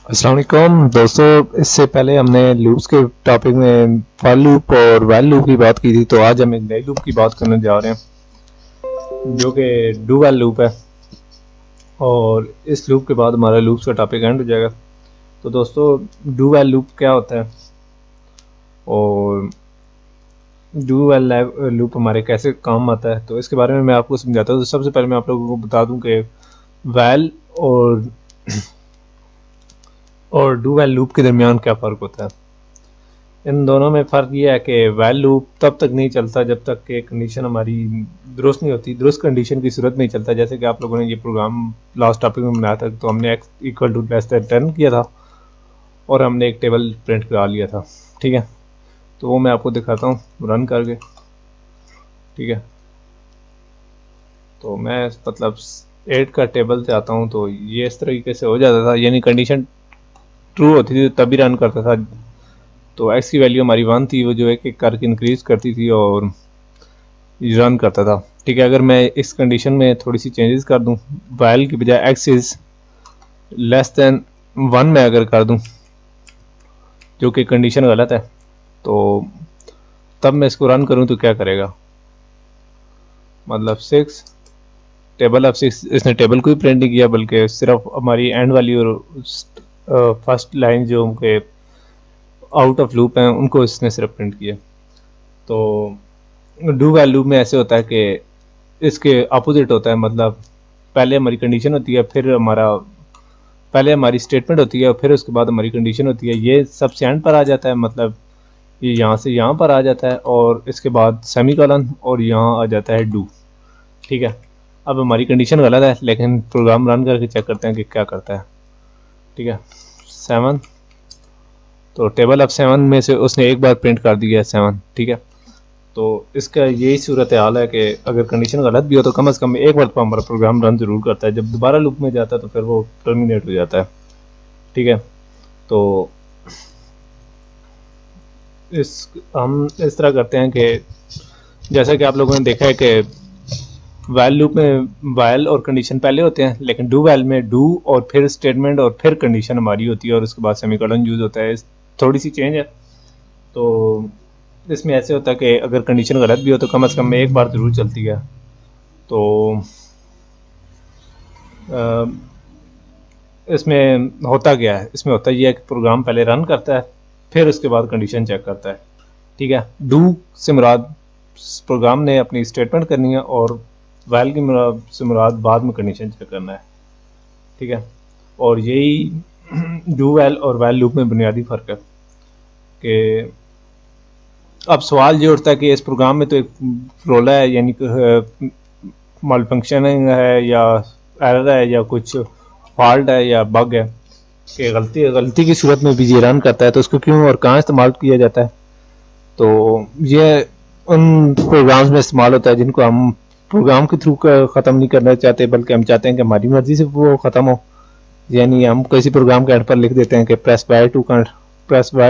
अस्सलाम वालेकुम दोस्तों। इससे पहले हमने लूप्स के टॉपिक में फॉर लूप और व्हाइल लूप की बात की थी, तो आज हम एक नई लूप की बात करने जा रहे हैं जो कि डू व्हाइल लूप है। और इस लूप के बाद हमारा लूप्स का टॉपिक एंड हो जाएगा। तो दोस्तों, डू व्हाइल लूप क्या होता है और डू व्हाइल लूप हमारे कैसे काम आता है, तो इसके बारे में मैं आपको समझाता हूँ। तो सबसे पहले मैं आप लोगों को बता दूं कि व्हाइल और डू व्हाइल लूप के दरमियान क्या फ़र्क होता है। इन दोनों में फ़र्क ये है कि व्हाइल लूप तब तक नहीं चलता जब तक कि कंडीशन हमारी दुरुस्त नहीं होती। दुरुस्त कंडीशन की सूरत में ही चलता है। जैसे कि आप लोगों ने ये प्रोग्राम लास्ट टॉपिक में बनाया था, तो हमने x equal to less than 10 किया था और हमने एक टेबल प्रिंट करा लिया था। ठीक है, तो वो मैं आपको दिखाता हूँ रन करके। ठीक है, तो मैं मतलब 8 का टेबल से आता हूँ, तो ये इस तरीके से हो जाता था, यानी कंडीशन ट्रू होती थी तभी रन करता था। तो x की वैल्यू हमारी 1 थी, वो जो एक एक करके इंक्रीज करती थी और रन करता था। ठीक है, अगर मैं इस कंडीशन में थोड़ी सी चेंजेस कर दूं, वाइल की बजाय x इज लेस देन 1 में अगर कर दूं, जो कि कंडीशन गलत है, तो तब मैं इसको रन करूं तो क्या करेगा, मतलब 6 टेबल ऑफ 6। इसने टेबल को ही प्रिंट नहीं किया बल्कि सिर्फ हमारी एंड वाली और फर्स्ट लाइन जो उनके आउट ऑफ लूप हैं उनको इसने सिर्फ प्रिंट किया। तो डू व्हाइल लूप में ऐसे होता है कि इसके अपोजिट होता है। मतलब पहले हमारी कंडीशन होती है, फिर पहले हमारी स्टेटमेंट होती है और फिर उसके बाद हमारी कंडीशन होती है। ये सबसे एंड पर आ जाता है, मतलब ये यहाँ से यहाँ पर आ जाता है और इसके बाद सेमीकोलन और यहाँ आ जाता है डू। ठीक है, अब हमारी कंडीशन गलत है लेकिन प्रोग्राम रन करके चेक करते हैं कि क्या करता है। ठीक है, 7, तो टेबल ऑफ 7 में से उसने एक बार प्रिंट कर दिया है 7। ठीक है, तो इसका यही सूरत हाल है कि अगर कंडीशन गलत भी हो तो कम से कम एक बार तो हमारा प्रोग्राम रन जरूर करता है। जब दोबारा लूप में जाता है तो फिर वो टर्मिनेट हो जाता है। ठीक है, तो इस हम इस तरह करते हैं कि जैसा कि आप लोगों ने देखा है कि वाइल लूप में वाइल और कंडीशन पहले होते हैं, लेकिन डू वाइल में डू और फिर स्टेटमेंट और फिर कंडीशन हमारी होती है और उसके बाद सेमीकोलन यूज होता है। थोड़ी सी चेंज है। तो इसमें ऐसे होता है कि अगर कंडीशन गलत भी हो तो कम से कम एक बार ज़रूर चलती है। तो इसमें होता क्या है, इसमें होता यह है कि प्रोग्राम पहले रन करता है फिर उसके बाद कंडीशन चेक करता है। ठीक है, डू से मुराद प्रोग्राम ने अपनी स्टेटमेंट करनी है और वाइल की से मुराद बाद में कंडीशन चेक करना है। ठीक है, और यही डू वाइल और वाइल लूप में बुनियादी फ़र्क है कि अब सवाल ये उठता है कि इस प्रोग्राम में तो एक रोला है, यानी मॉल फंक्शनिंग है या एरर है या कुछ फॉल्ट है या बग है कि गलती की सूरत में भी ये रन करता है, तो उसको क्यों और कहाँ इस्तेमाल किया जाता है। तो ये उन प्रोग्राम्स में इस्तेमाल होता है जिनको हम प्रोग्राम के थ्रू ख़त्म नहीं करना चाहते, बल्कि हम चाहते हैं कि हमारी मर्जी से वो ख़त्म हो। यानी हम किसी प्रोग्राम के एंड पर लिख देते हैं कि प्रेस वाई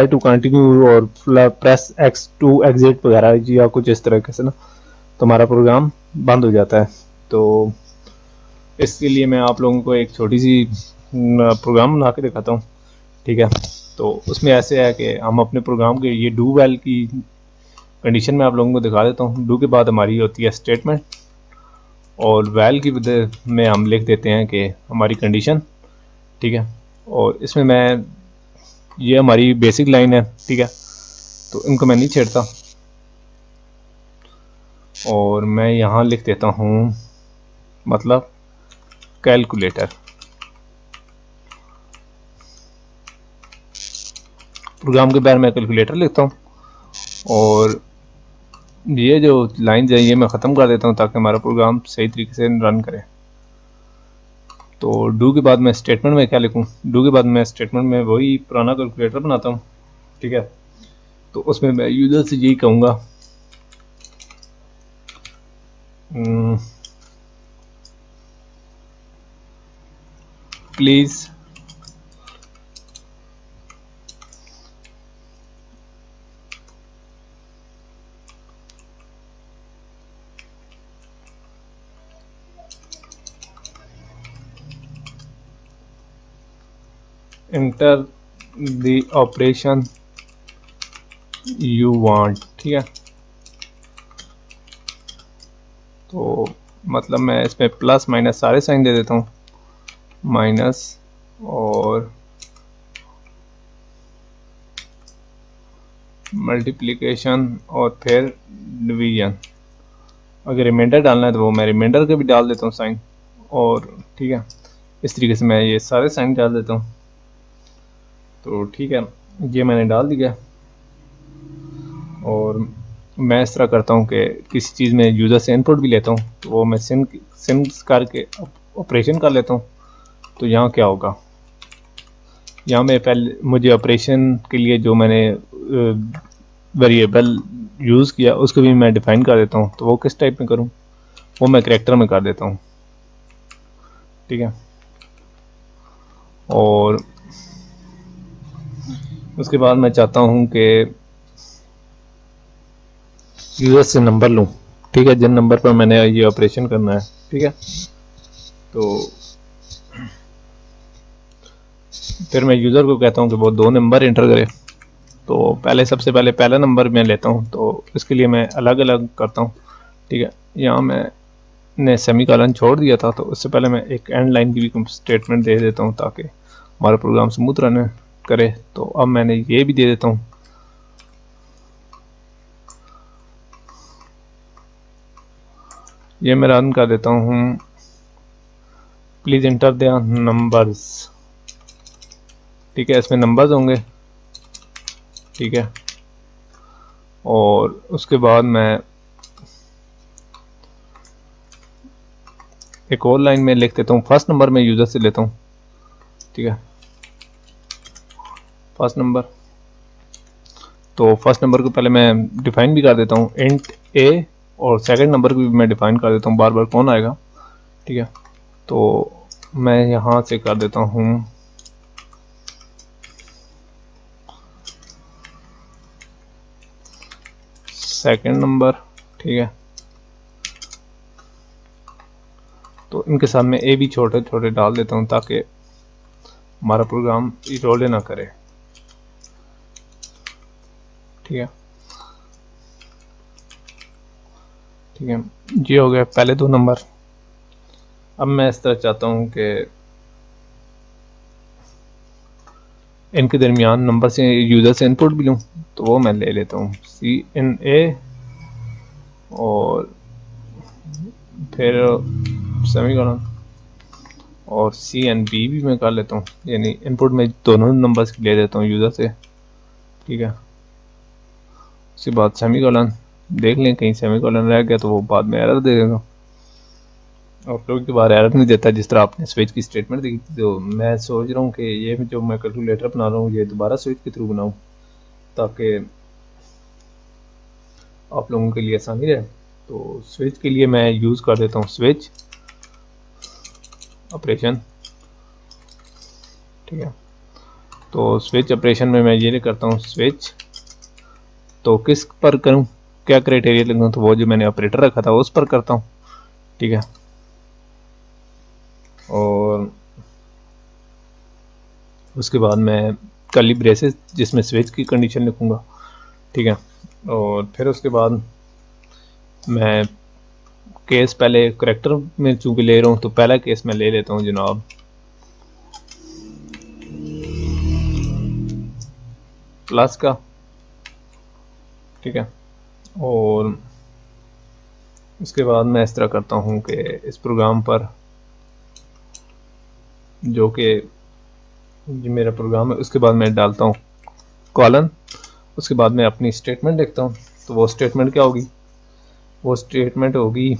टू कंटिन्यू और प्रेस एक्स टू एग्जिट वगैरह या कुछ इस तरह से ना, तो हमारा प्रोग्राम बंद हो जाता है। तो इसके लिए मैं आप लोगों को एक छोटी सी प्रोग्राम बना के दिखाता हूँ। ठीक है, तो उसमें ऐसे है कि हम अपने प्रोग्राम के ये डू वाइल की कंडीशन में आप लोगों को दिखा देता हूँ। डू के बाद हमारी होती है स्टेटमेंट और वाइल की में हम लिख देते हैं कि हमारी कंडीशन। ठीक है, और इसमें मैं ये हमारी बेसिक लाइन है। ठीक है, तो इनको मैं नहीं छेड़ता और मैं यहाँ लिख देता हूँ मतलब कैलकुलेटर। प्रोग्राम के बारे में कैलकुलेटर लिखता हूँ और ये जो लाइन है ये मैं ख़त्म कर देता हूँ ताकि हमारा प्रोग्राम सही तरीके से रन करे। तो डू के बाद मैं स्टेटमेंट में क्या लिखूँ, डू के बाद मैं स्टेटमेंट में वही पुराना कैलकुलेटर बनाता हूँ। ठीक है, तो उसमें मैं यूज़र से यही कहूँगा please enter the operation you want. ठीक है, तो मतलब मैं इसमें प्लस माइनस सारे साइन दे देता हूँ, माइनस और मल्टीप्लिकेशन और फिर डिवीजन। अगर रिमाइंडर डालना है तो वो मैं रिमाइंडर के भी डाल देता हूँ साइन, और ठीक है इस तरीके से मैं ये सारे साइन डाल देता हूँ। तो ठीक है, ये मैंने डाल दिया। और मैं इस तरह करता हूँ कि किसी चीज़ में यूज़र से इनपुट भी लेता हूँ, तो वो मैं सिम करके ऑपरेशन कर लेता हूँ। तो यहाँ क्या होगा, यहाँ मैं पहले मुझे ऑपरेशन के लिए जो मैंने वेरिएबल यूज़ किया उसको भी मैं डिफाइन कर देता हूँ। तो वो किस टाइप में करूँ, वो मैं करैक्टर में कर देता हूँ। ठीक है, और उसके बाद मैं चाहता हूँ कि यूज़र से नंबर लूँ। ठीक है, जिन नंबर पर मैंने ये ऑपरेशन करना है। ठीक है, तो फिर मैं यूज़र को कहता हूँ कि वो 2 नंबर इंटर करे। तो पहले सबसे पहले पहला नंबर मैं लेता हूँ, तो इसके लिए मैं अलग अलग करता हूँ। ठीक है, यहाँ मैंने सेमीकोलन छोड़ दिया था, तो उससे पहले मैं एक एंड लाइन की भी स्टेटमेंट दे देता हूँ ताकि हमारा प्रोग्राम स्मूथ रन करे। तो अब मैंने ये भी दे देता हूँ। ये मैं रन कर देता हूँ, प्लीज़ इंटर द नंबर्स। ठीक है, इसमें नंबर्स होंगे। ठीक है, और उसके बाद मैं एक और लाइन में लिख देता हूँ, फर्स्ट नंबर में यूज़र से लेता हूँ। ठीक है, फर्स्ट नंबर, तो फर्स्ट नंबर को पहले मैं डिफाइन भी कर देता हूँ इंट ए, और सेकंड नंबर को भी मैं डिफाइन कर देता हूँ, बार बार कौन आएगा। ठीक है, तो मैं यहाँ से कर देता हूँ सेकंड नंबर। ठीक है, तो इनके साथ में ए भी छोटे छोटे डाल देता हूँ ताकि हमारा प्रोग्राम रोले ना करे। ठीक है, ठीक है, ये हो गया पहले 2 नंबर। अब मैं इस तरह चाहता हूँ कि इनके दरमियान नंबर से यूज़र से इनपुट भी लूँ, तो वो मैं ले लेता हूँ CNA और फिर सेमीकोलन और CNB भी मैं कर लेता हूँ, यानी इनपुट में दोनों नंबर्स की ले देता हूँ यूज़र से। ठीक है, उसके बाद सेमीकोलन, देख लें कहीं सेमीकोलन रह गया तो वो बाद में एरर दे देगा। आप लोगों के बार एरर नहीं देता, जिस तरह आपने स्विच की स्टेटमेंट दी। तो मैं सोच रहा हूँ कि ये जो मैं कैलकुलेटर बना रहा हूँ ये दोबारा स्विच के थ्रू बनाऊँ ताकि आप लोगों के लिए आसानी रहे। तो स्विच के लिए मैं यूज़ कर देता हूँ स्विच ऑपरेशन। ठीक है, तो स्विच ऑपरेशन में मैं ये करता हूँ स्विच, तो किस पर करूँ, क्या क्राइटेरिया लगूँ, तो वो जो मैंने ऑपरेटर रखा था उस पर करता हूँ। ठीक है, और उसके बाद मैं कर्ली ब्रेसेस जिसमें स्विच की कंडीशन लिखूँगा। ठीक है, और फिर उसके बाद मैं केस पहले करैक्टर में चूँकि ले रहा हूँ तो पहला केस मैं ले लेता हूँ जनाब प्लस का। ठीक है, और उसके बाद मैं इस तरह करता हूँ कि इस प्रोग्राम पर जो कि ये मेरा प्रोग्राम है उसके बाद मैं डालता हूँ कॉलन, उसके बाद मैं अपनी स्टेटमेंट लिखता हूँ। तो वो स्टेटमेंट क्या होगी, वो स्टेटमेंट होगी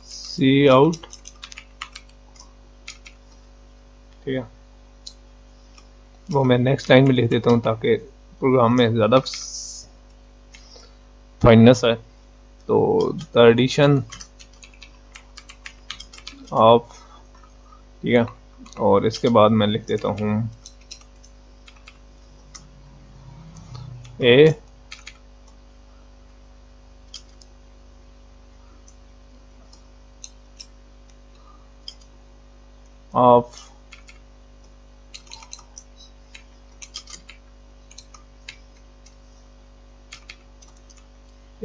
सी आउट। ठीक है, वो मैं नेक्स्ट लाइन में लिख देता हूँ ताकि प्रोग्राम में ज़्यादा फाइननेस है। तो द एडिशन ऑफ, ठीक है, और इसके बाद मैं लिख देता हूँ ए of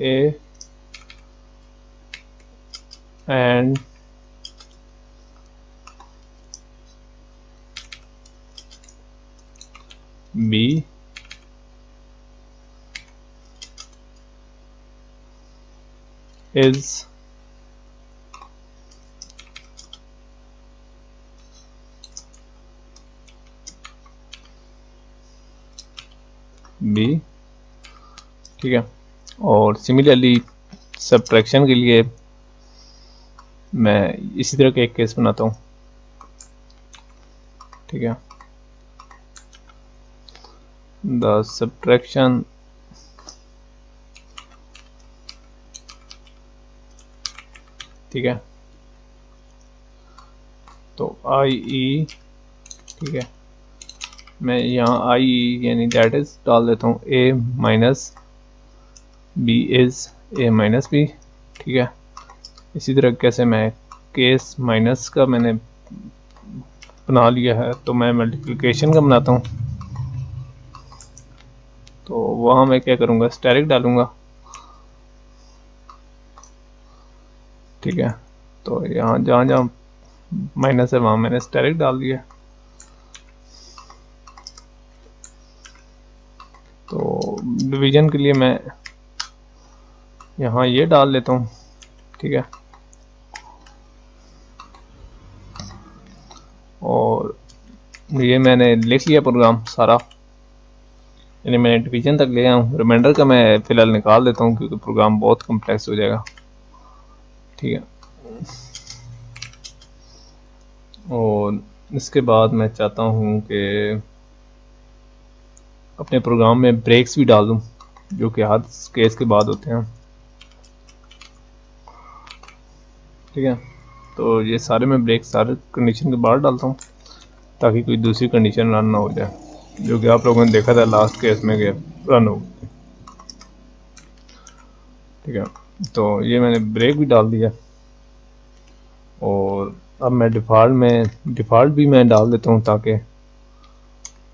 A and B is B, ठीक है। और सिमिलरली सब्ट्रैक्शन के लिए मैं इसी तरह का एक केस बनाता हूँ, ठीक है। द सब्ट्रैक्शन ठीक है, तो आई ई, ठीक है, मैं यहाँ आई यानी दैट इज डाल देता हूँ A minus B is A minus B, ठीक है। इसी तरह कैसे मैं केस माइनस का मैंने बना लिया है, तो मैं मल्टीप्लिकेशन का बनाता हूँ। तो वहाँ मैं क्या करूँगा, स्टेरिक डालूँगा, ठीक है। तो यहाँ जहाँ जहाँ माइनस है वहाँ मैंने स्टेरिक डाल दिया। तो डिवीजन के लिए मैं यहाँ ये डाल लेता हूँ, ठीक है। और ये मैंने लिख लिया प्रोग्राम सारा, यानी मैंने डिवीजन तक ले आया हूँ। रिमाइंडर का मैं फिलहाल निकाल देता हूँ क्योंकि प्रोग्राम बहुत कम्प्लेक्स हो जाएगा, ठीक है। और इसके बाद मैं चाहता हूँ कि अपने प्रोग्राम में ब्रेक्स भी डाल दूँ, जो कि हर केस के बाद होते हैं, ठीक है। तो ये सारे मैं ब्रेक सारे कंडीशन के बाद डालता हूँ ताकि कोई दूसरी कंडीशन रन ना हो जाए, जो कि आप लोगों ने देखा था लास्ट केस में कि रन हो गई, ठीक है। तो ये मैंने ब्रेक भी डाल दिया। और अब मैं डिफ़ॉल्ट भी मैं डाल देता हूँ ताकि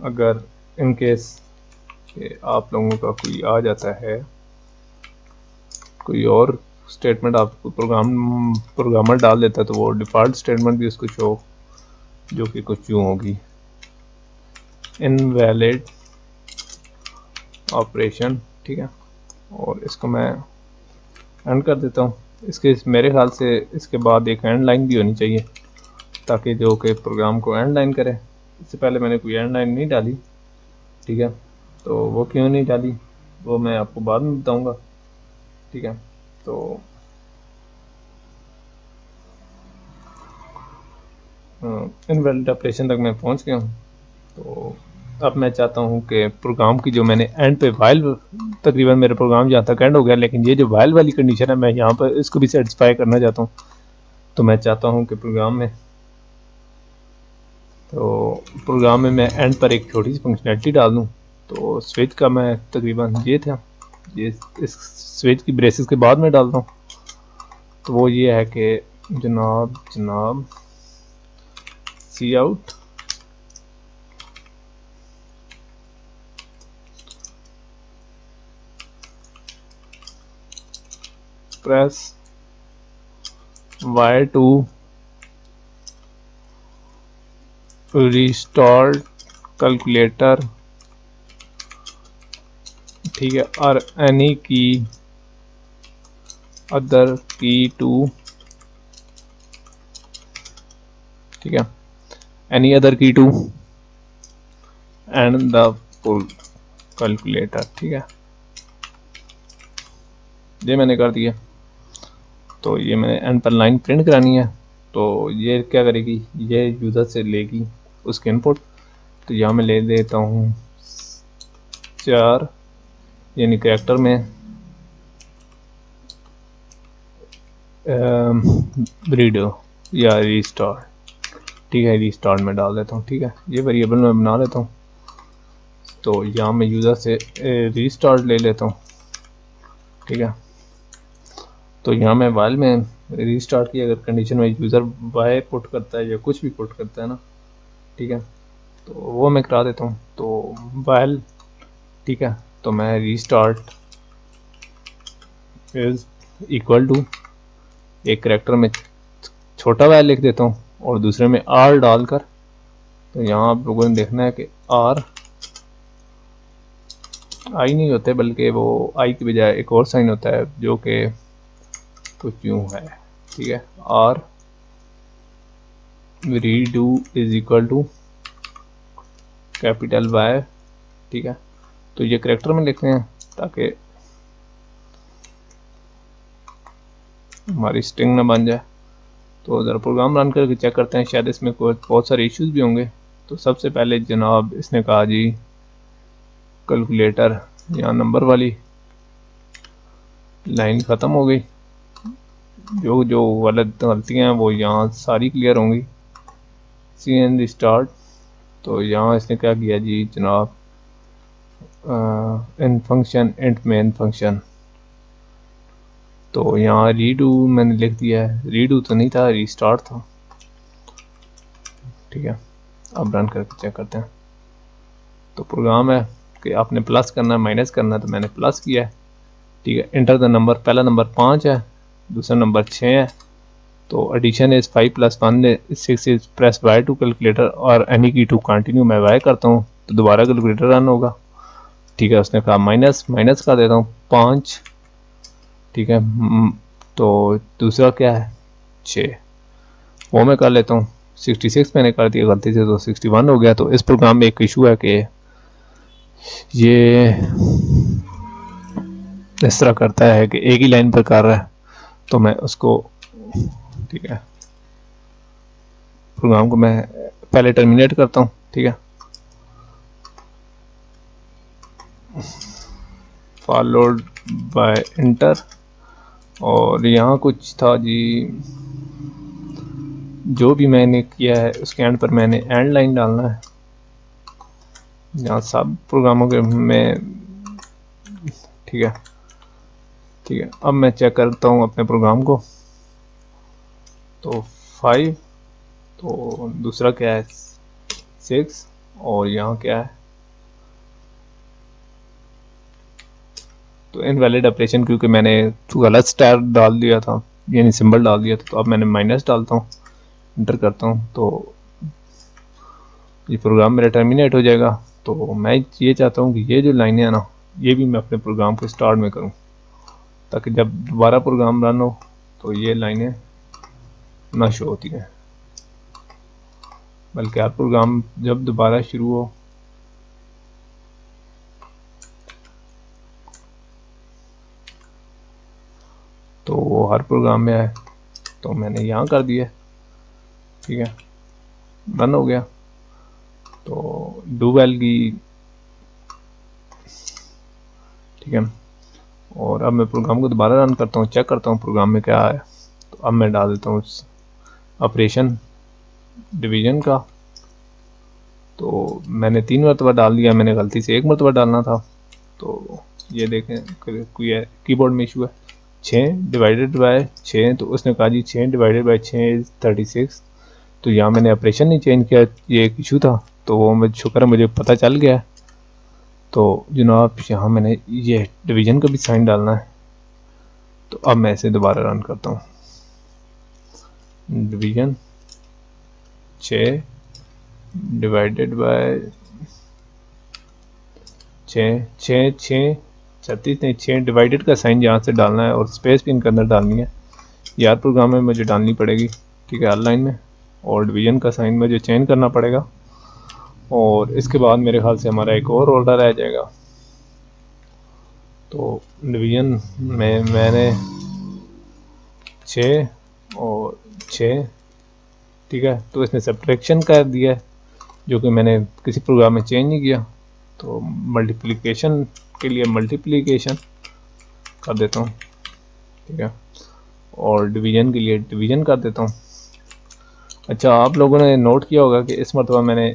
अगर इन केस आप लोगों का कोई आ जाता है, कोई और स्टेटमेंट आपको प्रोग्रामर डाल देता है, तो वो डिफ़ॉल्ट स्टेटमेंट भी उसको शो, जो कि कुछ यूँ होगी, इनवैलिड ऑपरेशन, ठीक है। और इसको मैं एंड कर देता हूँ। इसके मेरे ख्याल से इसके बाद एक एंड लाइन भी होनी चाहिए ताकि जो कि प्रोग्राम को एंड लाइन करे। इससे पहले मैंने कोई एंड लाइन नहीं डाली, ठीक है। तो वो क्यों नहीं डाली वो मैं आपको बाद में बताऊंगा, ठीक है। तो इनवैलिड ऑपरेशन तक मैं पहुंच गया हूँ। तो अब मैं चाहता हूँ कि प्रोग्राम की जो मैंने एंड पे वाइल, तकरीबन मेरा प्रोग्राम जहाँ तक एंड हो गया, लेकिन ये जो वाइल वाली कंडीशन है मैं यहाँ पर इसको भी सेटिस्फाई करना चाहता हूँ। तो मैं चाहता हूँ कि प्रोग्राम में मैं एंड पर एक छोटी सी फंक्शनैलिटी डाल दूँ। तो स्विच का मैं तकरीबन ये था, ये इस स्विच की ब्रेसेस के बाद में डालता हूँ। तो वो ये है कि जनाब C out press Y to restart calculator, ठीक है, और एनी की अदर की टू, ठीक है, any other key to end the full calculator, ठीक है। ये मैंने कर दिया। तो ये मैंने एंड पर लाइन प्रिंट करानी है। तो ये क्या करेगी, ये यूज़र से लेगी उसके इनपुट। तो यहाँ मैं ले देता हूँ 4 यानी कैरेक्टर में रीडो या रीस्टार्ट, ठीक है, रीस्टार्ट में डाल देता हूँ, ठीक है। ये वेरिएबल मैं बना लेता हूँ। तो यहाँ मैं यूज़र से रीस्टार्ट ले लेता हूँ, ठीक है। तो यहाँ मैं वाइल में रीस्टार्ट की अगर कंडीशन में यूज़र वाई पुट करता है या कुछ भी पुट करता है ना, ठीक है, तो वो मैं करा देता हूँ। तो वाइल, ठीक है, तो मैं रीस्टार्ट इज इक्वल टू, एक करैक्टर में छोटा वाय लिख देता हूँ और दूसरे में आर डालकर, तो यहाँ आप लोगों ने देखना है कि आर आई नहीं होते बल्कि वो आई की बजाय एक और साइन होता है जो कि कुछ यूं है, ठीक है। R redo is equal to capital Y, ठीक है। तो ये करैक्टर में लिखते हैं ताकि हमारी स्ट्रिंग ना बन जाए। तो ज़रा प्रोग्राम रन करके चेक करते हैं, शायद इसमें कोई बहुत सारे इश्यूज भी होंगे। तो सबसे पहले जनाब इसने कहा जी कैलकुलेटर, यहाँ नंबर वाली लाइन ख़त्म हो गई, जो जो गलतियाँ हैं वो यहाँ सारी क्लियर होंगी। सी एन स्टार्ट, तो यहाँ इसने क्या किया जी जनाब, इन फंक्शन इंट मेन फंक्शन, तो यहाँ रीडू मैंने लिख दिया है, रीडू तो नहीं था, रीस्टार्ट था, ठीक है। अब रन करके चेक करते हैं। तो प्रोग्राम है कि आपने प्लस करना है माइनस करना है, तो मैंने प्लस किया है, ठीक है। एंटर द नंबर, पहला नंबर 5 है, दूसरा नंबर 6 है। तो addition is 5 + 1 is 6 is press Y to calculator और एनी की टू कंटिन्यू, मैं वाई करता हूँ तो दोबारा कैलकुलेटर रन होगा, ठीक है। उसने कहा माइनस कर देता हूँ 5, ठीक है। तो दूसरा क्या है 6, वो मैं कर लेता हूँ। 66 मैंने कर दिया गलती से, तो 61 हो गया। तो इस प्रोग्राम में एक इशू है कि ये इस तरह करता है कि एक ही लाइन पर कर रहा है, तो मैं उसको, ठीक है, प्रोग्राम को मैं पहले टर्मिनेट करता हूँ, ठीक है। फॉलोड बाय इंटर, और यहाँ कुछ था जी, जो भी मैंने किया है उसके एंड पर मैंने एंड लाइन डालना है। यहाँ सब प्रोग्रामों के में, ठीक है, ठीक है। अब मैं चेक करता हूँ अपने प्रोग्राम को। तो 5, तो दूसरा क्या है 6, और यहाँ क्या है, तो इनवैलिड ऑपरेशन, क्योंकि मैंने गलत स्टार डाल दिया था, यानी सिंबल डाल दिया था। तो अब मैंने माइनस डालता हूँ, इंटर करता हूँ, तो ये प्रोग्राम मेरा टर्मिनेट हो जाएगा। तो मैं ये चाहता हूँ कि ये जो लाइनें हैं ना, ये भी मैं अपने प्रोग्राम को स्टार्ट में करूँ, ताकि जब दोबारा प्रोग्राम रन हो तो ये लाइनें ना शो होती हैं, बल्कि हर प्रोग्राम जब दोबारा शुरू हो तो वो हर प्रोग्राम में आए। तो मैंने यहाँ कर दिया, ठीक है, रन हो गया। तो डू वेल की, ठीक है। और अब मैं प्रोग्राम को दोबारा रन करता हूँ, चेक करता हूँ प्रोग्राम में क्या है। तो अब मैं डाल देता हूँ ऑपरेशन डिवीजन का। तो मैंने 3 मरतबा डाल दिया, मैंने गलती से 1 मरतबा डालना था। तो ये देखें कोई है कीबोर्ड में इशू है। 6 डिवाइडेड बाय 6, तो उसने कहा जी 6 डिवाइडेड बाय 6 इज 36। तो यहाँ मैंने ऑपरेशन नहीं चेंज किया, ये एक इशू था, तो वो मैं शुक्र है मुझे पता चल गया। तो जनाब यहाँ मैंने ये डिवीजन का भी साइन डालना है। तो अब मैं इसे दोबारा रन करता हूँ। डिवीजन 6 डिवाइडेड बाय 36 नहीं, 6 डिवाइडेड का साइन यहाँ से डालना है और स्पेस भी इनके अंदर डालनी है। यार प्रोग्राम में मुझे डालनी पड़ेगी, ठीक है, हर लाइन में, और डिवीजन का साइन मुझे चेंज करना पड़ेगा। और इसके बाद मेरे ख्याल से हमारा एक और ऑर्डर रह जाएगा। तो डिवीजन में मैंने 6 और 6, ठीक है। तो इसने सब्ट्रैक्शन कर दिया है, जो कि मैंने किसी प्रोग्राम में चेंज नहीं किया। तो मल्टीप्लिकेशन के लिए मल्टीप्लिकेशन कर देता हूँ, ठीक है, और डिवीजन के लिए डिवीजन कर देता हूँ। अच्छा, आप लोगों ने नोट किया होगा कि इस मरतबा मैंने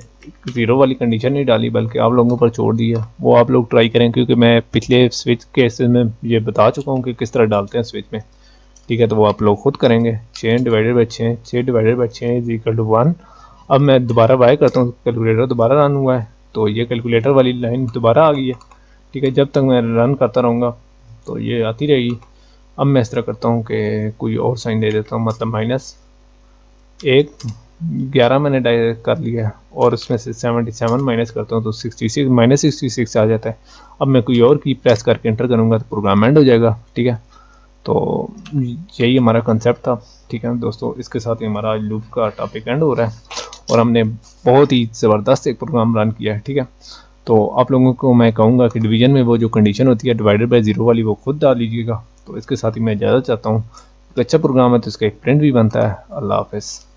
0 वाली कंडीशन नहीं डाली, बल्कि आप लोगों पर छोड़ दी है। वो आप लोग ट्राई करें, क्योंकि मैं पिछले स्विच केसेस में ये बता चुका हूँ कि किस तरह डालते हैं स्विच में, ठीक है। तो वो आप लोग खुद करेंगे। 6 divided by 6, 6 divided by 6 is equal to 1। अब मैं दोबारा बाय करता हूँ, कैलकुलेटर दोबारा रन हुआ है, तो ये कैलकुलेटर वाली लाइन दोबारा आ गई है, ठीक है। जब तक मैं रन करता रहूँगा तो ये आती रहेगी। अब मैं इस तरह करता हूँ कि कोई और साइन दे देता हूँ, मतलब -1 11 मैंने डायरेक्ट कर लिया और उसमें से 77 माइनस करता हूँ तो 66 -66 आ जाता है। अब मैं कोई और की प्रेस करके एंटर करूँगा तो प्रोग्राम एंड हो जाएगा। ठीक है, तो यही हमारा कंसेप्ट था। ठीक है दोस्तों, इसके साथ ही हमारा लूप का टॉपिक एंड हो रहा है और हमने बहुत ही ज़बरदस्त एक प्रोग्राम रन किया है। ठीक है, तो आप लोगों को मैं कहूँगा कि डिवीजन में वो जो कंडीशन होती है डिवाइडेड बाय 0 वाली, वो खुद डाल लीजिएगा। तो इसके साथ ही मैं इजाज़त चाहता हूँ। एक अच्छा प्रोग्राम है तो इसका एक प्रिंट भी बनता है। अल्लाह हाफ़िज़।